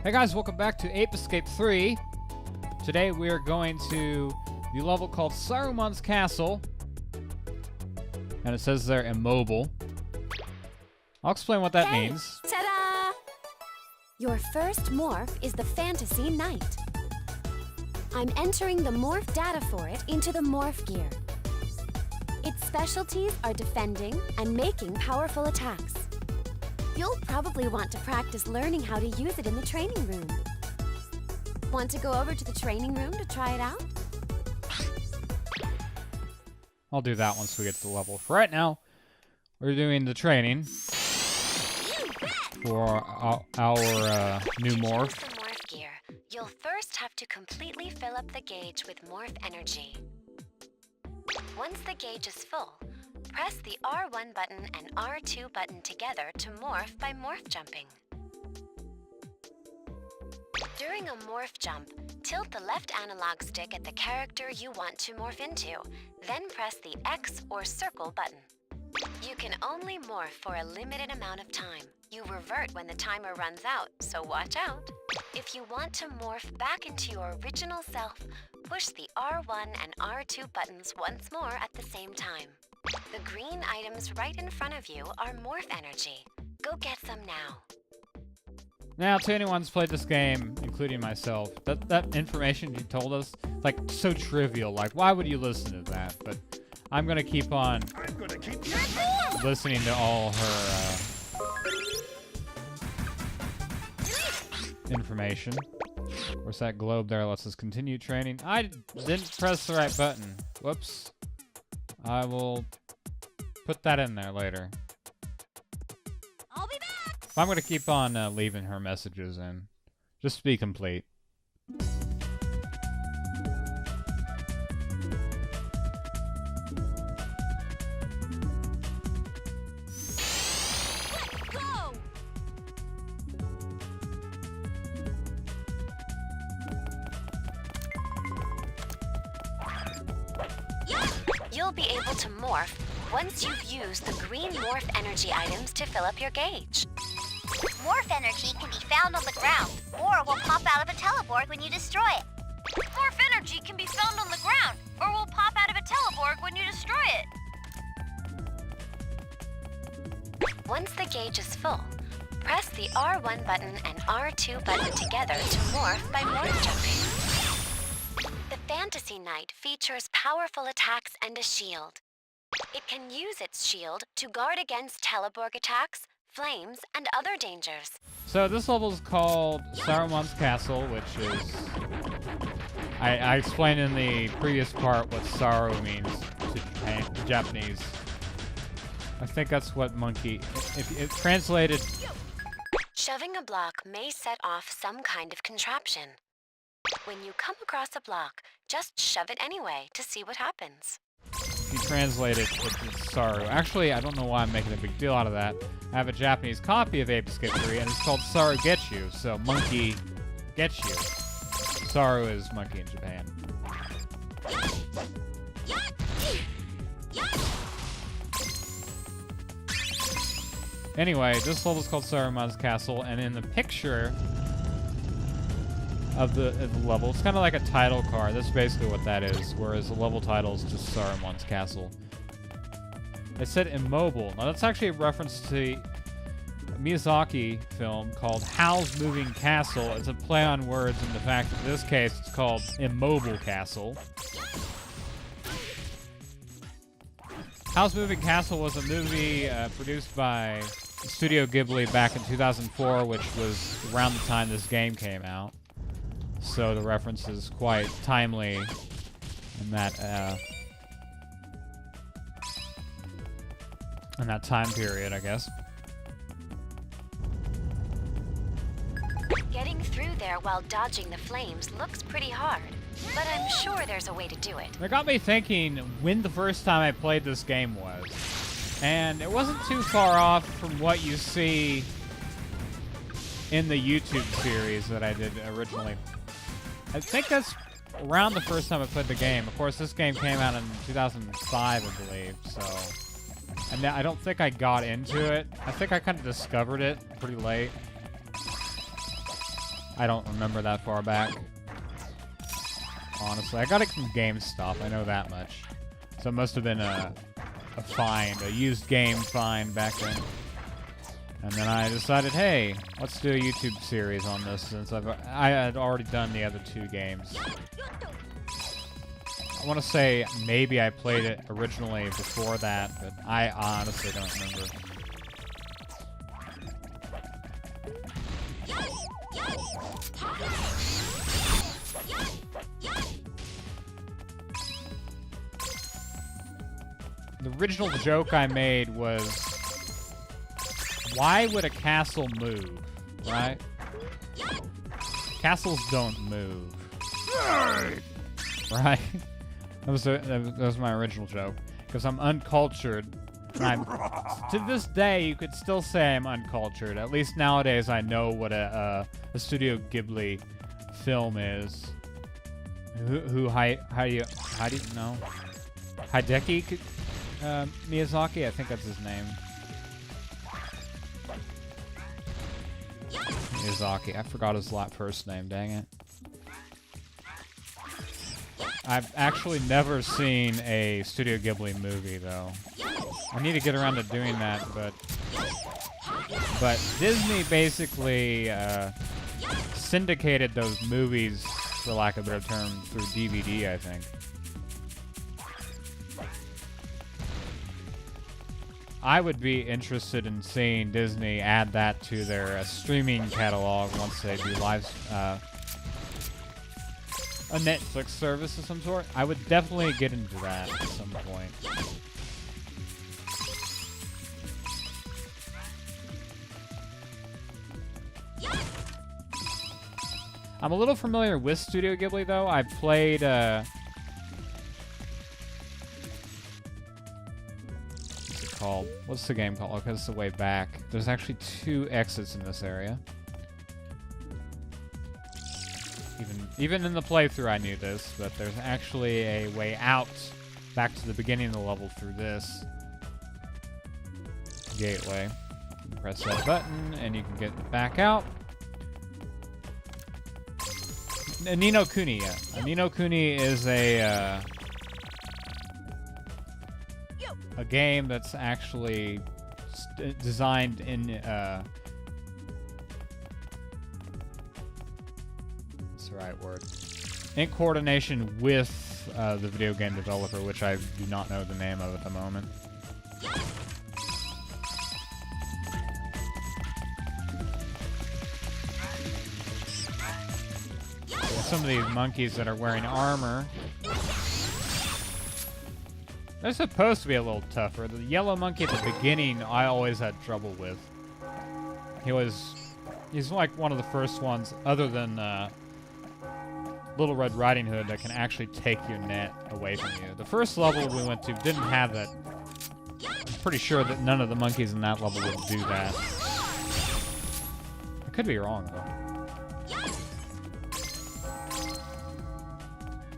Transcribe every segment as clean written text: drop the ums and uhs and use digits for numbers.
Hey guys, welcome back to Ape Escape 3. Today we are going to the level called Saru-Mon's Castle. And it says they're immobile. I'll explain what that means. Ta-da! Your first morph is the Fantasy Knight. I'm entering the morph data for it into the morph gear. Its specialties are defending and making powerful attacks. You'll probably want to practice learning how to use it in the training room. Want to go over to the training room to try it out? I'll do that once we get to the level. For right now, we're doing the training for our new morph. To the morph gear, you'll first have to completely fill up the gauge with morph energy. Once the gauge is full, press the R1 button and R2 button together to morph by morph jumping. During a morph jump, tilt the left analog stick at the character you want to morph into, then press the X or circle button. You can only morph for a limited amount of time. You revert when the timer runs out, so watch out. If you want to morph back into your original self, push the R1 and R2 buttons once more at the same time. The green items right in front of you are morph energy. Go get some now. Now, to anyone who's played this game, including myself, that information you told us, like, so trivial. Like, why would you listen to that? But I'm gonna keep on listening to all her information. Where's that globe there? Lets us continue training. I didn't press the right button. Whoops. I will put that in there later. I'll be back! I'm going to keep on leaving her messages in, just to be complete. Let's go! You'll be able to morph once you've used the green morph energy items to fill up your gauge. Morph energy can be found on the ground, or will pop out of a teleborg when you destroy it. Morph energy can be found on the ground, or will pop out of a teleborg when you destroy it. Once the gauge is full, press the R1 button and R2 button together to morph by morph jumping. The Fantasy Knight features powerful attacks and a shield. It can use its shield to guard against teleborg attacks, flames, and other dangers. So this level is called Saru-Mon's Castle, which is... I explained in the previous part what Saru means to Japanese. I think that's what monkey... If it translated... Shoving a block may set off some kind of contraption. When you come across a block, just shove it anyway to see what happens. If you translate it, it's Saru. Actually, I don't know why I'm making a big deal out of that. I have a Japanese copy of Ape Escape 3, and it's called Saru Get You, so monkey gets you. Saru is monkey in Japan. Anyway, this level is called Saru-Mon's Castle, and in the picture of the level, it's kind of like a title card. That's basically what that is, whereas the level title is just Saru-Mon's Castle. It said immobile. Now that's actually a reference to a Miyazaki film called Howl's Moving Castle. It's a play on words in the fact that in this case it's called Immobile Castle. Howl's Moving Castle was a movie produced by Studio Ghibli back in 2004, which was around the time this game came out. So the reference is quite timely in that time period, I guess. Getting through there while dodging the flames looks pretty hard, but I'm sure there's a way to do it. It got me thinking when the first time I played this game was. And it wasn't too far off from what you see in the YouTube series that I did originally. I think that's around the first time I played the game. Of course, this game came out in 2005, I believe, so... And I don't think I got into it. I think I kind of discovered it pretty late. I don't remember that far back. Honestly, I got it from GameStop. I know that much. So it must have been a find, a used game find back then. And then I decided, hey, let's do a YouTube series on this since I had already done the other 2 games. I want to say maybe I played it originally before that, but I honestly don't remember. The original joke I made was, why would a castle move, right? Castles don't move. Right? That was my original joke. Because I'm uncultured. And to this day, you could still say I'm uncultured. At least nowadays, I know what a Studio Ghibli film is. How do you know? Hideki Miyazaki? I think that's his name. Miyazaki. I forgot his first name, dang it. I've actually never seen a Studio Ghibli movie, though. I need to get around to doing that, but Disney basically syndicated those movies, for lack of a better term, through DVD, I think. I would be interested in seeing Disney add that to their streaming catalog once they do live, a Netflix service of some sort. I would definitely get into that at some point. I'm a little familiar with Studio Ghibli, though. I've played, what's it called? What's the game called? Okay, it's the way back. There's actually 2 exits in this area. Even in the playthrough I knew this, but there's actually a way out back to the beginning of the level through this gateway. You can press that button and you can get back out. Ni no Kuni, yeah. Ni no Kuni is a game that's actually designed in right word. In coordination with the video game developer, which I do not know the name of at the moment. Some of these monkeys that are wearing armor, they're supposed to be a little tougher. The yellow monkey at the beginning, I always had trouble with. He's like one of the first ones, other than Little Red Riding Hood, that can actually take your net away from you. The first level we went to didn't have that. I'm pretty sure that none of the monkeys in that level would do that. I could be wrong, though.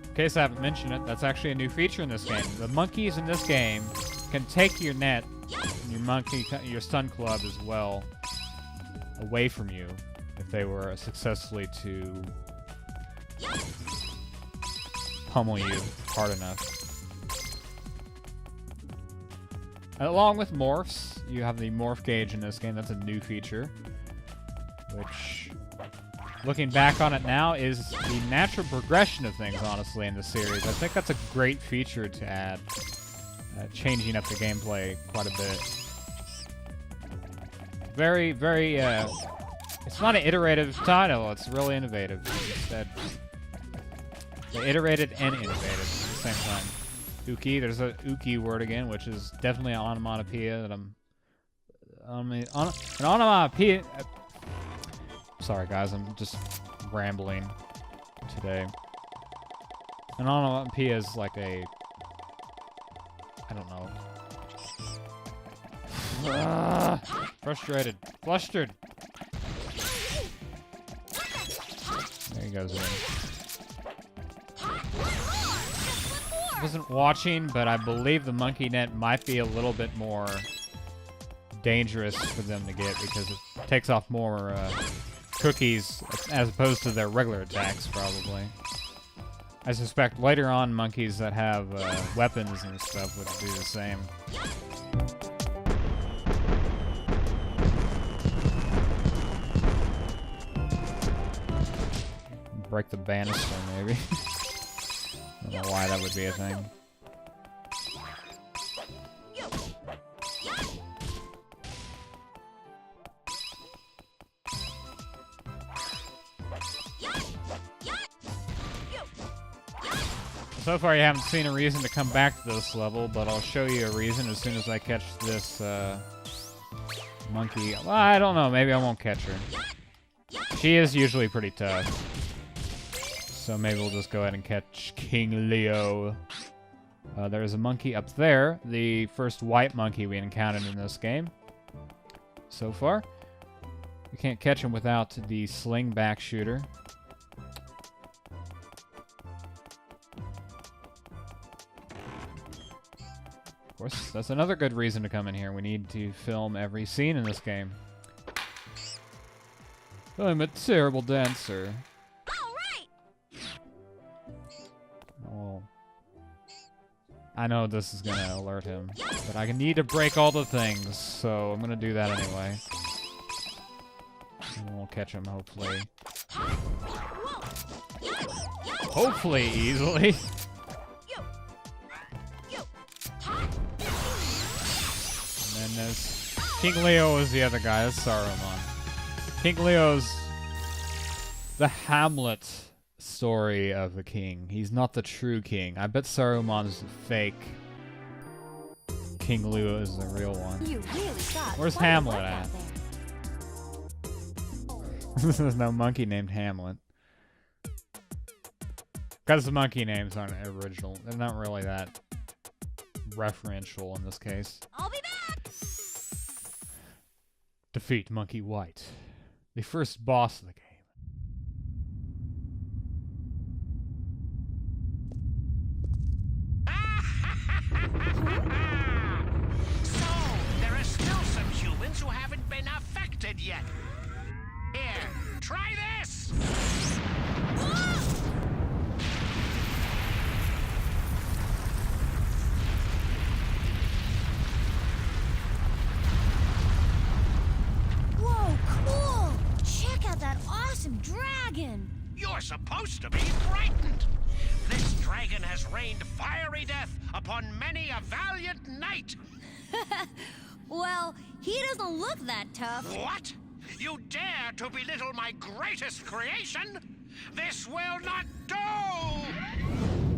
In case I haven't mentioned it, that's actually a new feature in this game. The monkeys in this game can take your net, and your stun club as well, away from you if they were successfully to pummel you hard enough. Along with morphs, you have the morph gauge in this game. That's a new feature, which, looking back on it now, is the natural progression of things, honestly, in the series. I think that's a great feature to add, changing up the gameplay quite a bit. Very, very, it's not an iterative title, it's really innovative instead. They iterated and innovated at the same time. Uki, there's a Uki word again, which is definitely an onomatopoeia that an onomatopoeia. Sorry, guys, I'm just rambling today. An onomatopoeia is like a, I don't know. Frustrated, flustered. There he goes in. Wasn't watching, but I believe the monkey net might be a little bit more dangerous for them to get because it takes off more cookies as opposed to their regular attacks, probably. I suspect later on monkeys that have weapons and stuff would do the same. Break the banister, maybe. I don't know why that would be a thing. So far you haven't seen a reason to come back to this level, but I'll show you a reason as soon as I catch this monkey. Well, I don't know, maybe I won't catch her. She is usually pretty tough. So maybe we'll just go ahead and catch King Leo. There's a monkey up there, the first white monkey we encountered in this game so far. We can't catch him without the sling back shooter. Of course, that's another good reason to come in here. We need to film every scene in this game. I'm a terrible dancer. Oh, I know this is gonna alert him, but I need to break all the things, so I'm gonna do that anyway. And we'll catch him, hopefully. Hopefully easily. And then there's King Leo is the other guy. That's Saru-Mon. King Leo's the Hamlet story of the king. He's not the true king. I bet Saru-Mon's fake. King Leo is the real one. You really got Where's quite a Hamlet workout at? there. There's no monkey named Hamlet. Because the monkey names aren't original. They're not really that referential in this case. I'll be back! Defeat Monkey White, the first boss of the game. So, there are still some humans who haven't been affected yet. Here, try this! Whoa, cool! Check out that awesome dragon! You're supposed to be frightened. This dragon has rained fiery death upon many a valiant knight. Well, he doesn't look that tough. What? You dare to belittle my greatest creation? This will not do!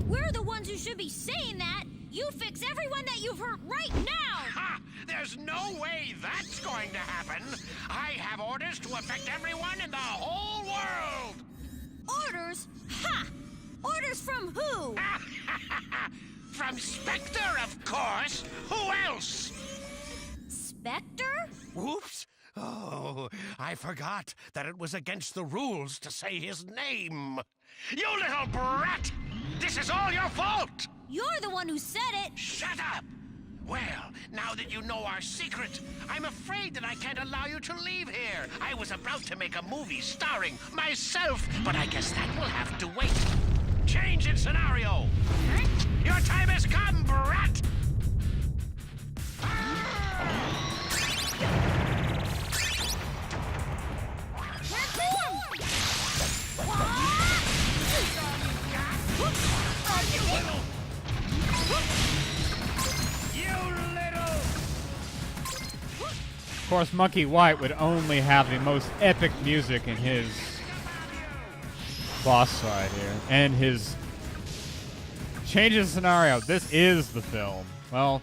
We're the ones who should be saying that! You fix everyone that you've hurt right now! Ha! There's no way that's going to happen. I have orders to affect everyone in the whole world. Orders? Ha! Orders from who? From Spectre, of course. Who else? Spectre? Whoops. Oh, I forgot that it was against the rules to say his name. You little brat! This is all your fault! You're the one who said it! Shut up! Well, now that you know our secret, I'm afraid that I can't allow you to leave here. I was about to make a movie starring myself, but I guess that will have to wait. Change in scenario! Your time has come, brat! Of course, Monkey White would only have the most epic music in his boss side here. And his changes scenario. This is the film. Well,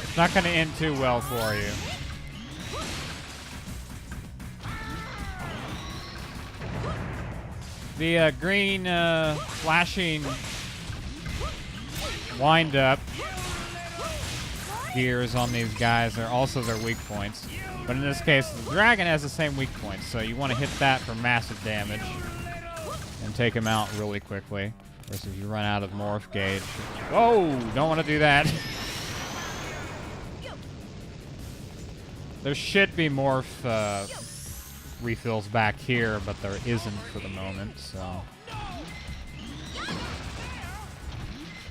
it's not going to end too well for you. The green flashing wind-up gears on these guys are also their weak points. But in this case, the dragon has the same weak points, so you want to hit that for massive damage and take him out really quickly. Versus if you run out of morph gauge. Whoa! Don't want to do that. There should be morph refills back here, but there isn't for the moment, so.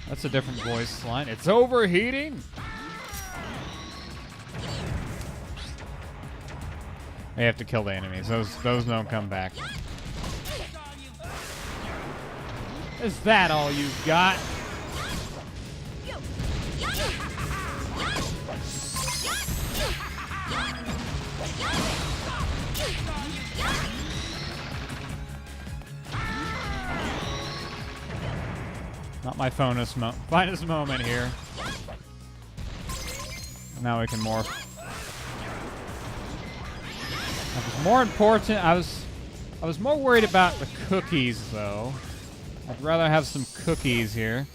That's a different voice line. It's overheating! I have to kill the enemies. Those don't come back. Is that all you've got? Not my finest moment here. Now we can morph. That was more important. I was more worried about the cookies, though. I'd rather have some cookies here.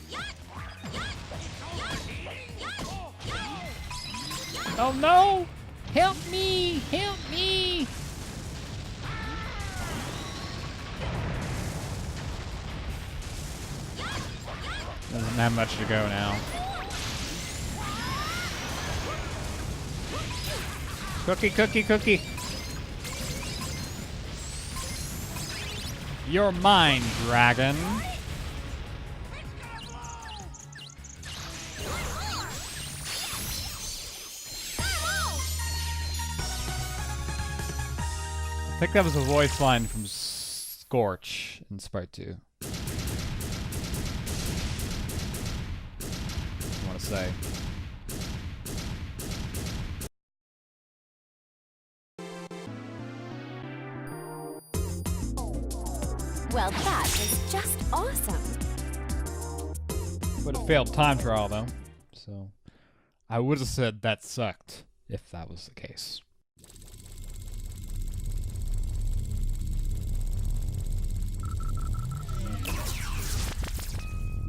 Oh no! Help me! Help me! Doesn't have much to go now. Cookie, cookie, cookie. You're mine, dragon. I think that was a voice line from Scorch in Sprite 2. I want to say. Well, that is just awesome. Would have failed time trial though, so I would have said that sucked if that was the case.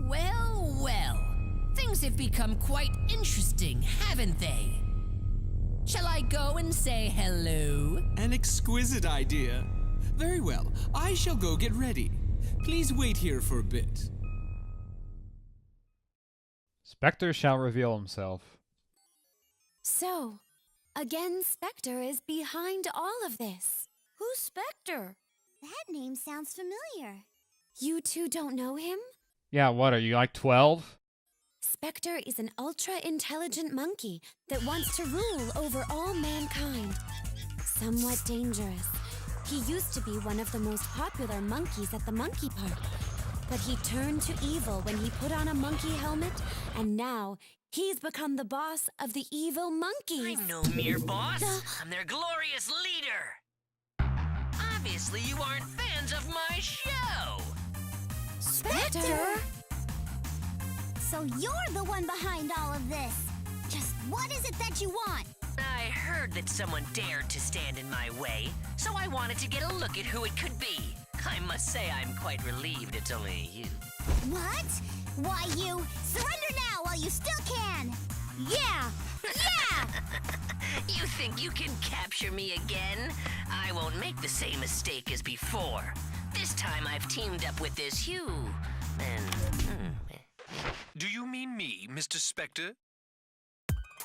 Well, well. Things have become quite interesting, haven't they? Shall I go and say hello? An exquisite idea. Very well, I shall go get ready. Please wait here for a bit. Spectre shall reveal himself. So, again, Spectre is behind all of this. Who's Spectre? That name sounds familiar. You two don't know him? Yeah, what are you, like 12? Spectre is an ultra-intelligent monkey that wants to rule over all mankind. Somewhat dangerous. He used to be one of the most popular monkeys at the monkey park. But he turned to evil when he put on a monkey helmet, and now he's become the boss of the evil monkeys. I'm no mere boss. I'm their glorious leader. Obviously, you aren't fans of my show. Spectre? So you're the one behind all of this. Just what is it that you want? I heard that someone dared to stand in my way, so I wanted to get a look at who it could be. I must say I'm quite relieved it's only you. What? Why, you surrender now while you still can. Yeah! Yeah! You think you can capture me again? I won't make the same mistake as before. This time I've teamed up with this Hugh. And... Do you mean me, Mr. Spectre?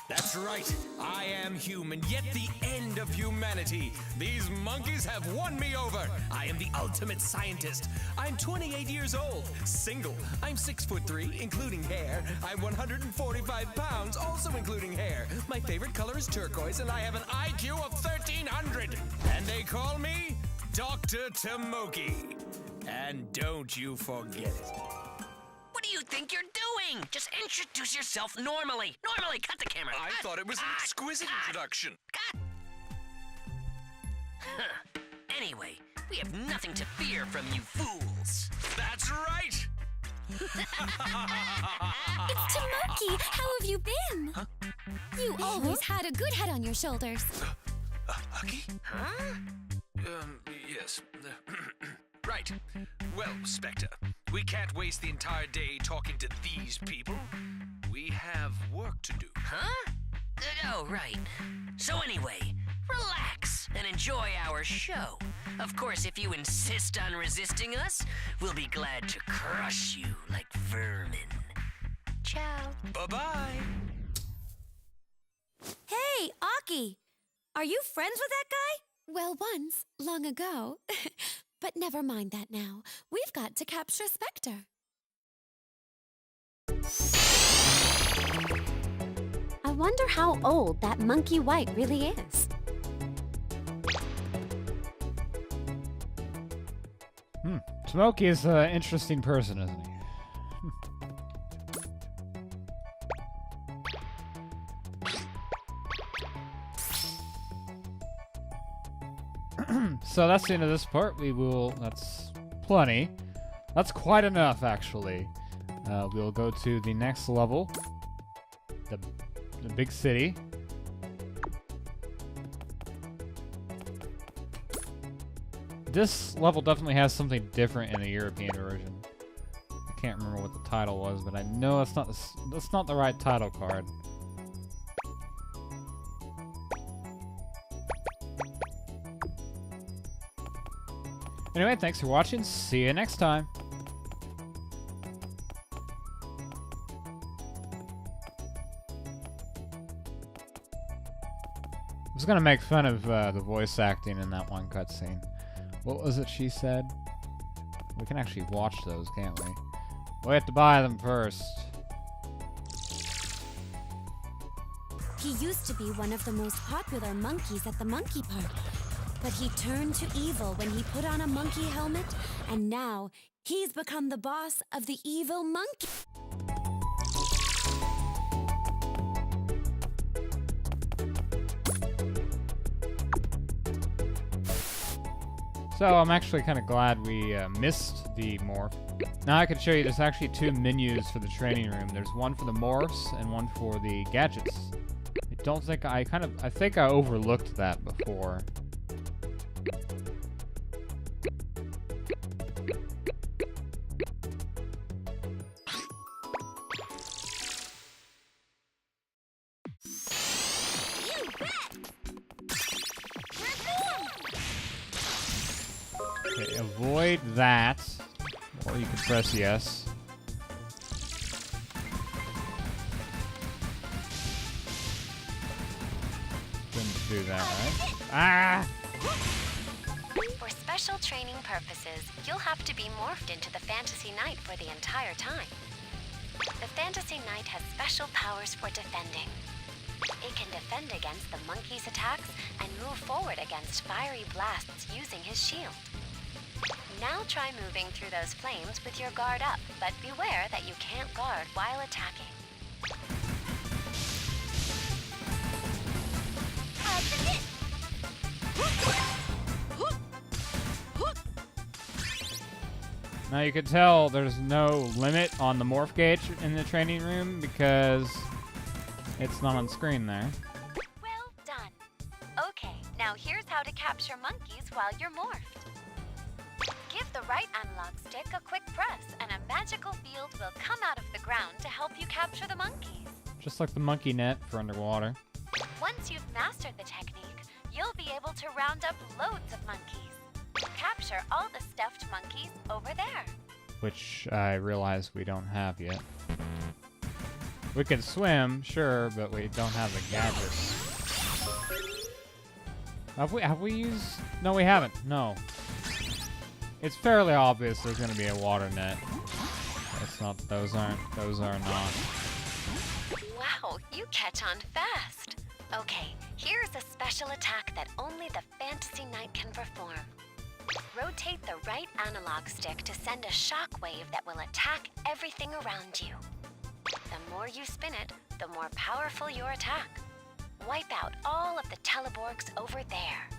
That's right. I am human, yet the end of humanity. These monkeys have won me over. I am the ultimate scientist. I'm 28 years old, single. I'm 6'3", including hair. I'm 145 pounds, also including hair. My favorite color is turquoise, and I have an IQ of 1,300. And they call me Dr. Tomoki. And don't you forget it. What do you think you're doing? Just introduce yourself normally. Normally, cut the camera. I thought it was an exquisite introduction. Cut. Huh. Anyway, we have nothing to fear from you fools. That's right. It's Tomoki! How have you been? Huh? You always had a good head on your shoulders. Hucky? Huh? Yes. Right. Well, Spectre, we can't waste the entire day talking to these people. We have work to do. Huh? Oh, right. So anyway, relax and enjoy our show. Of course, if you insist on resisting us, we'll be glad to crush you like vermin. Ciao. Bye-bye. Hey, Aki! Are you friends with that guy? Well, once, long ago. But never mind that now. We've got to capture Spectre. I wonder how old that Monkey White really is. Smokey is an interesting person, isn't he? So that's the end of this part. That's plenty. That's quite enough, actually. We'll go to the next level. The big city. This level definitely has something different in the European version. I can't remember what the title was, but I know that's not the right title card. Anyway, thanks for watching. See you next time. I was gonna make fun of the voice acting in that one cutscene. What was it she said? We can actually watch those, can't we? We have to buy them first. He used to be one of the most popular monkeys at the monkey park. But he turned to evil when he put on a monkey helmet, and now he's become the boss of the evil monkey. So I'm actually kind of glad we missed the morph. Now I can show you there's actually two menus for the training room. There's one for the morphs and one for the gadgets. I think I overlooked that before. Okay, avoid that, or you can press yes. Didn't do that, right? Ah! For special training purposes, you'll have to be morphed into the Fantasy Knight for the entire time. The Fantasy Knight has special powers for defending. It can defend against the monkey's attacks and move forward against fiery blasts using his shield. Now try moving through those flames with your guard up, but beware that you can't guard while attacking. Now you can tell there's no limit on the morph gauge in the training room because it's not on screen there. Well done. Okay, now here's how to capture monkeys while you're morphed. Give the right analog stick a quick press, and a magical field will come out of the ground to help you capture the monkeys. Just like the monkey net for underwater. Once you've mastered the technique, you'll be able to round up loads of monkeys. Capture all the stuffed monkeys over there. Which I realize we don't have yet. We can swim, sure, but we don't have the gadgets. Have we used? No, we haven't. No. It's fairly obvious there's going to be a water net. It's not. Those are not. Wow, you catch on fast. Okay, here's a special attack that only the Fantasy Knight can perform. Rotate the right analog stick to send a shockwave that will attack everything around you. The more you spin it, the more powerful your attack. Wipe out all of the teleborgs over there.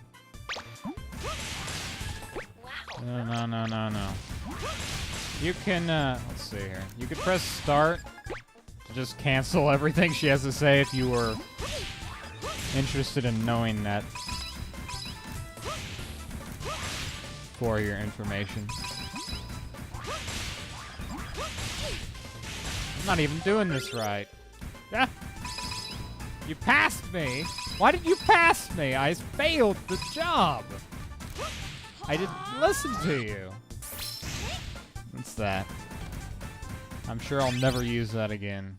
Wow. No. You can, let's see here. You could press start to just cancel everything she has to say if you were interested in knowing that for your information. I'm not even doing this right. Ah! You passed me! Why did you pass me? I failed the job! I didn't listen to you. What's that? I'm sure I'll never use that again.